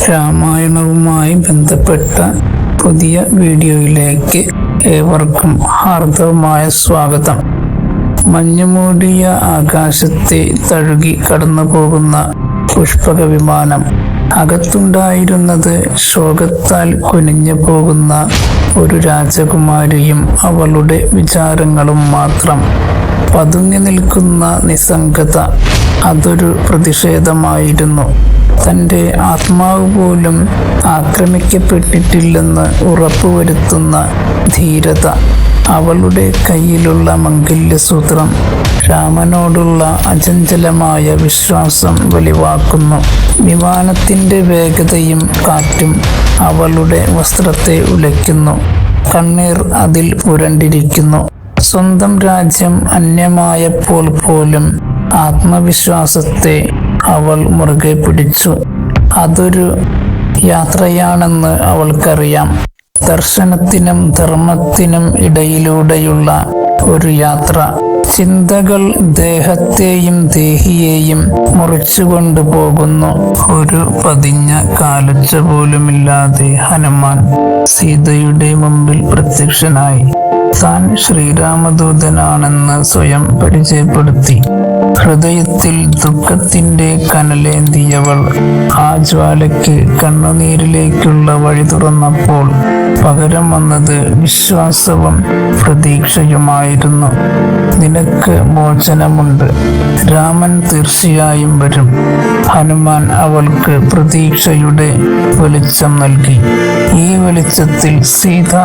രാമായണവുമായി ബന്ധപ്പെട്ട പുതിയ വീഡിയോയിലേക്ക് ഏവർക്കും ഹാർദവമായ സ്വാഗതം. മഞ്ഞുമൂടിയ ആകാശത്തെ തഴുകി കടന്നു പോകുന്ന പുഷ്പക വിമാനം. അകത്തുണ്ടായിരുന്നത് ശോകത്താൽ കുനിഞ്ഞു പോകുന്ന ഒരു രാജകുമാരിയും അവളുടെ വിചാരങ്ങളും മാത്രം. പതുങ്ങി നിൽക്കുന്ന നിസ്സംഗത അതൊരു പ്രതിഷേധമായിരുന്നു. തൻ്റെ ആത്മാവ് പോലും ആക്രമിക്കപ്പെട്ടിട്ടില്ലെന്ന് ഉറപ്പുവരുത്തുന്ന ധീരത. അവളുടെ കയ്യിലുള്ള മംഗല്യസൂത്രം രാമനോടുള്ള അചഞ്ചലമായ വിശ്വാസം വെളിവാക്കുന്നു. വിമാനത്തിൻ്റെ വേഗതയും കാറ്റും അവളുടെ വസ്ത്രത്തെ ഉലയ്ക്കുന്നു. കണ്ണീർ അതിൽ പുരണ്ടിരിക്കുന്നു. സ്വന്തം രാജ്യം അന്യമായപ്പോൾ പോലും ആത്മവിശ്വാസത്തെ അവൾ മുറുകെ പിടിച്ചു. അതൊരു യാത്രയാണെന്ന് അവൾക്കറിയാം. ദർശനത്തിനും ധർമ്മത്തിനും ഇടയിലൂടെയുള്ള ഒരു യാത്ര. ചിന്തകൾ ദേഹത്തെയും ദേഹിയെയും മുറിച്ചുകൊണ്ടു പോകുന്നു. ഒരു പതിഞ്ഞ കാലൊച്ച പോലുമില്ലാതെ ഹനുമാൻ സീതയുടെ മുമ്പിൽ പ്രത്യക്ഷനായി. താൻ ശ്രീരാമദൂതനാണെന്ന് സ്വയം പരിചയപ്പെടുത്തി. ഹൃദയത്തിൽ ദുഃഖത്തിന്റെ കനലേന്തിയവൾ ആ ജ്വാലയ്ക്ക് കണ്ണുനീരിലേക്കുള്ള വഴി തുറന്നപ്പോൾ പകരം വന്നത് വിശ്വാസവും പ്രതീക്ഷയുമായിരുന്നു. നിനക്ക് മോചനമുണ്ട്, രാമൻ തീർച്ചയായും വരും. ഹനുമാൻ അവൾക്ക് പ്രതീക്ഷയുടെ വെളിച്ചം നൽകി. ഈ വെളിച്ചത്തിൽ സീത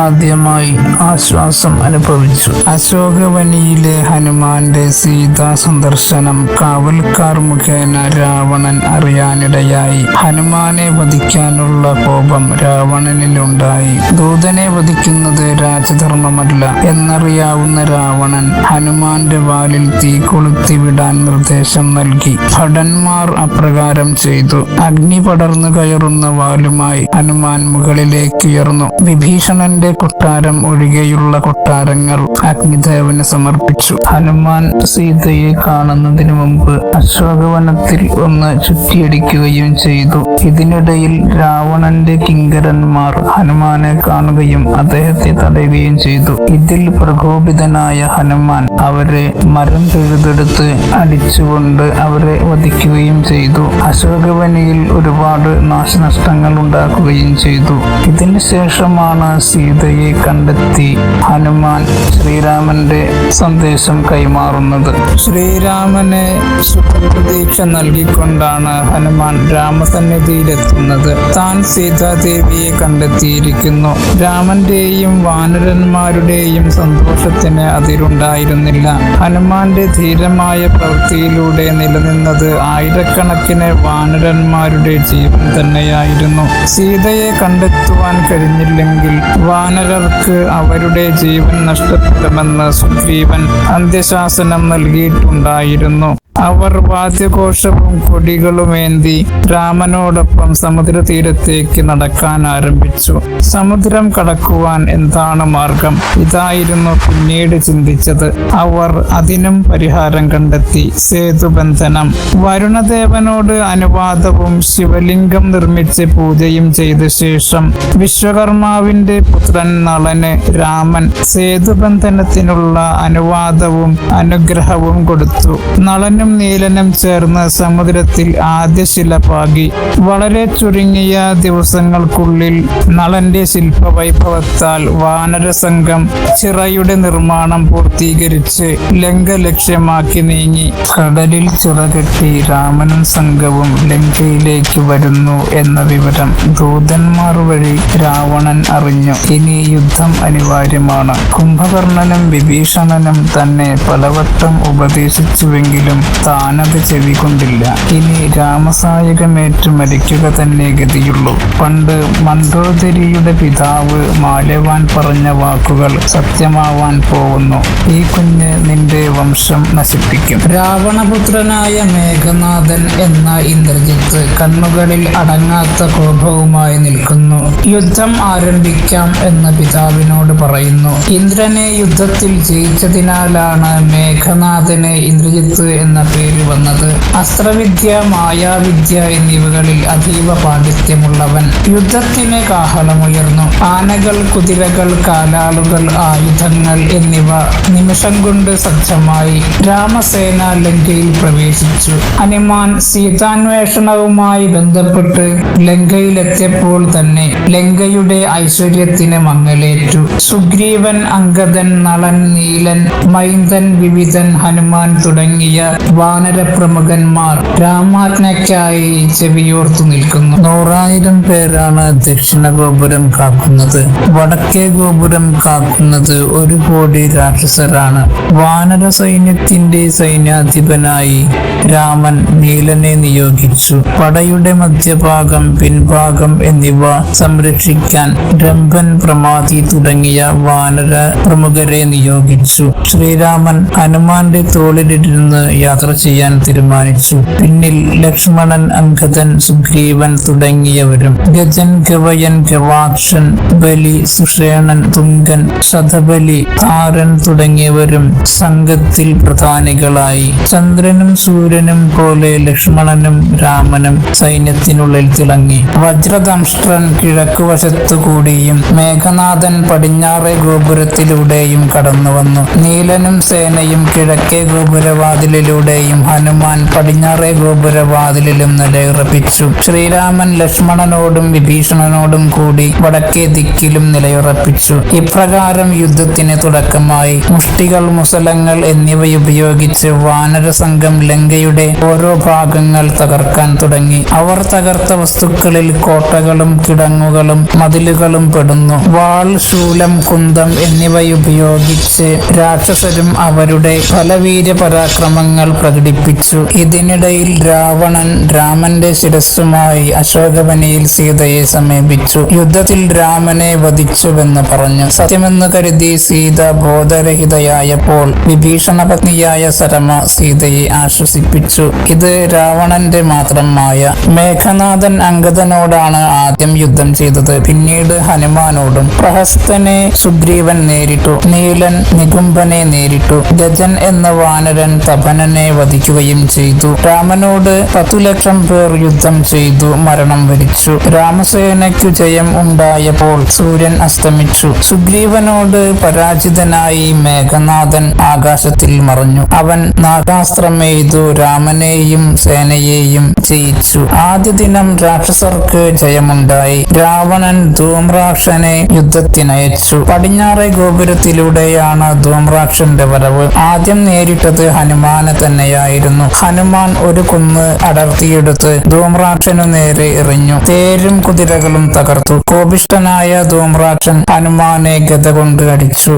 ആദ്യമായി ആശ്വാസം അനുഭവിച്ചു. അശോകവനിയിലെ ഹനുമാന്റെ സീതാ സന്ദർശനം കാവൽക്കാർ മുഖേന രാവണൻ അറിയാനിടയായി. ഹനുമാനെ വധിക്കാനുള്ള കോപം രാവണനിലുണ്ടായി. ദൂതനെ വധിക്കുന്നത് രാജധർമ്മമല്ല എന്നറിയാവുന്ന രാവണൻ ഹനുമാന്റെ വാലിൽ തീ കൊളുത്തി വിടാൻ നിർദ്ദേശം നൽകി. ഭടന്മാർ അപ്രകാരം ചെയ്തു. അഗ്നി പടർന്നു കയറുന്ന വാലുമായി ഹനുമാൻ മുകളിലേക്കുയർന്നു. വിഭീഷണന്റെ കൊട്ടാരം ഒഴികെയുള്ള കൊട്ടാരങ്ങൾ അഗ്നിദേവന് സമർപ്പിച്ചു. ഹനുമാൻ സീതയെ കാണുന്നതിനു മുമ്പ് അശോകവനത്തിൽ ഒന്ന് ചുറ്റിയടിക്കുകയും ചെയ്തു. ഇതിനിടയിൽ രാവണന്റെ കിങ്കരന്മാർ ഹനുമാനെ കാണുകയും അദ്ദേഹത്തെ തടയുകയും ചെയ്തു. ഇതിൽ പ്രകോപിതനായ ഹനുമാൻ അവരെ മരം പിഴുതെടുത്ത് അടിച്ചുകൊണ്ട് അവരെ വധിക്കുകയും ചെയ്തു. അശോകവനിയിൽ ഒരുപാട് നാശനഷ്ടങ്ങൾ ഉണ്ടാക്കുകയും ചെയ്തു. ഇതിനു ശേഷമാണ് സീതയെ കണ്ടെത്തി ഹനുമാൻ ശ്രീരാമന്റെ സന്ദേശം കൈമാറുന്നത്. ശ്രീരാമനെ ശുഭപ്രതീക്ഷ നൽകിക്കൊണ്ടാണ് ഹനുമാൻ രാമസന്നിധിയിലെത്തുന്നത്. താൻ സീതാദേവിയെ കണ്ടെത്തിയിരിക്കുന്നു. രാമന്റെയും വാനരന്മാരുടെയും സന്തോഷത്തിന് അതിരുണ്ടായിരുന്നില്ല. ഹനുമാന്റെ ധീരമായ പ്രവൃത്തിയിലൂടെ നിലനിന്നത് ആയിരക്കണക്കിന് വാനരന്മാരുടെ ജീവൻ തന്നെയായിരുന്നു. സീതയെ കണ്ടെത്തുവാൻ കഴിഞ്ഞില്ലെങ്കിൽ വാനരർക്ക് അവരുടെ ജീവൻ നഷ്ടപ്പെടുമെന്ന് സുഗ്രീവൻ അന്ത്യശാസനം നൽകിയിട്ടുണ്ടായിരുന്നു. അവർ വാദ്യഘോഷവും കൊടികളുമേന്തി രാമനോടൊപ്പം സമുദ്രതീരത്തേക്ക് നടക്കാൻ ആരംഭിച്ചു. സമുദ്രം കടക്കുവാൻ എന്താണ് മാർഗം? ഇതായിരുന്നു പിന്നീട് ചിന്തിച്ചത്. അവർ അതിനും പരിഹാരം കണ്ടെത്തി. സേതുബന്ധനം. വരുണദേവനോട് അനുവാദവും ശിവലിംഗം നിർമ്മിച്ച് പൂജയും ചെയ്ത ശേഷം വിശ്വകർമാവിന്റെ പുത്രൻ നളന് രാമൻ സേതുബന്ധനത്തിനുള്ള അനുവാദവും അനുഗ്രഹവും കൊടുത്തു. നളനും നീലനും ചേർന്ന് സമുദ്രത്തിൽ ആദ്യ ശില പാകി. വളരെ ചുരുങ്ങിയ ദിവസങ്ങൾക്കുള്ളിൽ നളന്റെ ശില്പവൈഭവത്താൽ വാനര സംഘം ചിറയുടെ നിർമ്മാണം പൂർത്തീകരിച്ച് ലങ്ക ലക്ഷ്യമാക്കി നീങ്ങി. കടലിൽ ചിറകെട്ടി രാമനും സംഘവും ലങ്കയിലേക്ക് വരുന്നു എന്ന വിവരം ദൂതന്മാർ വഴി രാവണൻ അറിഞ്ഞു. ഇനി യുദ്ധം അനിവാര്യമാണ്. കുംഭകർണനും വിഭീഷണനും തന്നെ പലവട്ടം ഉപദേശിച്ചുവെങ്കിലും താനത് ചെവികൊണ്ടില്ല. ഇനി രാമസായകമേറ്റു മരിക്കുക തന്നെ ഗതിയുള്ളൂ. പണ്ട് മണ്ഡോദരിയുടെ പിതാവ് മാല്യവാൻ പറഞ്ഞ വാക്കുകൾ സത്യമാവാൻ പോകുന്നു. ഈ കുഞ്ഞ് നിന്റെ വംശം നശിപ്പിക്കും. രാവണപുത്രനായ മേഘനാഥൻ എന്ന ഇന്ദ്രജിത്ത് കണ്ണുകളിൽ അടങ്ങാത്ത കോപവുമായി നിൽക്കുന്നു. യുദ്ധം ആരംഭിക്കാം എന്ന് പിതാവിനോട് പറയുന്നു. ഇന്ദ്രനെ യുദ്ധത്തിൽ ജയിച്ചതിനാലാണ് മേഘനാഥന് ഇന്ദ്രജിത്ത് എന്ന എന്ന പേര് വന്നത്. അസ്ത്രവിദ്യ, മായാവിദ്യ എന്നിവകളിൽ അതീവ പാണ്ഡിത്യമുള്ളവൻ. യുദ്ധത്തിന് കാഹളമുയർന്നു. ആനകൾ, കുതിരകൾ, കാലാളുകൾ, ആയുധങ്ങൾ എന്നിവ നിമിഷം കൊണ്ട് സജ്ജമായി. രാമസേന ലങ്കയിൽ പ്രവേശിച്ചു. ഹനുമാൻ സീതാന്വേഷണവുമായി ബന്ധപ്പെട്ട് ലങ്കയിലെത്തിയപ്പോൾ തന്നെ ലങ്കയുടെ ഐശ്വര്യത്തിന് മങ്ങലേറ്റു. സുഗ്രീവൻ, അംഗദൻ, നളൻ, നീലൻ, മൈന്ദൻ, വിവിധൻ, ഹനുമാൻ തുടങ്ങിയ വാനര പ്രമുഖന്മാർ രാമാജ്ഞയ്ക്കായി ചെവിയോർത്തു നിൽക്കുന്നു. 100,000 പേരാണ് ദക്ഷിണ ഗോപുരം കാക്കുന്നത്. വടക്കേ ഗോപുരം കാക്കുന്നത് 1 കോടി രാക്ഷസരാണ്. വാനര സൈന്യത്തിന്റെ സൈന്യാധിപനായി രാമൻ നീലനെ നിയോഗിച്ചു. പടയുടെ മധ്യഭാഗം, പിൻഭാഗം എന്നിവ സംരക്ഷിക്കാൻ രംഭൻ, പ്രമാദി തുടങ്ങിയ വാനര പ്രമുഖരെ നിയോഗിച്ചു. ശ്രീരാമൻ ഹനുമാന്റെ തോളിലിരുന്ന് യാത്ര ചെയ്യാൻ തീരുമാനിച്ചു. പിന്നിൽ ലക്ഷ്മണൻ, അംഗദൻ, സുഗ്രീവൻ തുടങ്ങിയവരും. ഗജൻ, ഗവയൻ, ഗവാക്ഷൻ, ബലി, സുഷേണൻ, തുങ്കൻ, ശതബലി, താരൻ തുടങ്ങിയവരും സംഘത്തിൽ പ്രധാനികളായി. ചന്ദ്രനും സൂര്യനും പോലെ ലക്ഷ്മണനും രാമനും സൈന്യത്തിനുള്ളിൽ തിളങ്ങി. വജ്രദംഷ്ട്രൻ കിഴക്കുവശത്തു കൂടിയും മേഘനാഥൻ പടിഞ്ഞാറേ ഗോപുരത്തിലൂടെയും കടന്നു വന്നു. നീലനും സേനയും കിഴക്കേ ഗോപുരവാതിലിലൂടെയും ഹനുമാൻ പടിഞ്ഞാറേ ഗോപുരവാതിലിലും നിലയുറപ്പിച്ചു. ശ്രീരാമൻ ലക്ഷ്മണനോടും വിഭീഷണനോടും കൂടി വടക്കേ ദിക്കിലും നിലയുറപ്പിച്ചു. ഇപ്രകാരം യുദ്ധത്തിന് തുടക്കമായി. മുഷ്ടികൾ, മുസലങ്ങൾ എന്നിവയുപയോഗിച്ച് വാനര സംഘം ലങ്കയുടെ ഓരോ ഭാഗങ്ങൾ തകർക്കാൻ തുടങ്ങി. അവർ തകർത്ത വസ്തുക്കളിൽ കോട്ടകളും കിടങ്ങുകളും മതിലുകളും പെടുന്നു. വാൾ, ശൂലം, കുന്തം എന്നിവയുപയോഗിച്ച് രാക്ഷസരും അവരുടെ ഫലവീര്യ പരാക്രമങ്ങൾ പ്രകടിപ്പിച്ചു. ഇതിനിടയിൽ രാവണൻ രാമന്റെ ശിരസ്സുമായി അശോകവനിയിൽ സീതയെ സമീപിച്ചു. യുദ്ധത്തിൽ രാമനെ വധിച്ചുവെന്ന് പറഞ്ഞു. സത്യമെന്ന് കരുതി സീത ബോധരഹിതയായപ്പോൾ വിഭീഷണ പത്നിയായ സരമ സീതയെ ആശ്വസിപ്പിച്ചു. ഇത് രാവണന്റെ മാത്രം മായ. മേഘനാഥൻ അംഗദനോടാണ് ആദ്യം യുദ്ധം ചെയ്തത്. പിന്നീട് ഹനുമാനോടും. പ്രഹസ്തനെ സുഗ്രീവൻ നേരിട്ടു. നീലൻ നികുംഭനെ നേരിട്ടു. ഗജൻ എന്ന വാനരൻ തപനനെ വധിക്കുകയും ചെയ്തു. രാമനോട് 10,00,000 പേർ യുദ്ധം ചെയ്തു മരണം വരിച്ചു. രാമസേനയ്ക്കു ജയം ഉണ്ടായപ്പോൾ സൂര്യൻ അസ്തമിച്ചു. സുഗ്രീവനോട് പരാജിതനായി മേഘനാഥൻ ആകാശത്തിൽ മറഞ്ഞു. അവൻ നാഗാസ്ത്രമെയ്തു രാമനെയും സേനയെയും ജയിച്ചു. ആദ്യ ദിനം രാക്ഷസർക്ക് ജയമുണ്ടായി. രാവണൻ ധൂമ്രാക്ഷനെ യുദ്ധത്തിനയച്ചു. പടിഞ്ഞാറേ ഗോപുരത്തിലൂടെയാണ് ധൂമ്രാക്ഷന്റെ വരവ്. ആദ്യം നേരിട്ടത് ഹനുമാനെ തന്നെയായിരുന്നു. ഹനുമാൻ ഒരു കുന്ന് അടർത്തിയെടുത്ത് ധൂമ്രാക്ഷനു നേരെ എറിഞ്ഞു. തേരും കുതിരകളും തകർത്തു. കോപിഷ്ഠനായ ധൂമ്രാക്ഷൻ ഹനുമാനെ ഗദ കൊണ്ട് അടിച്ചു.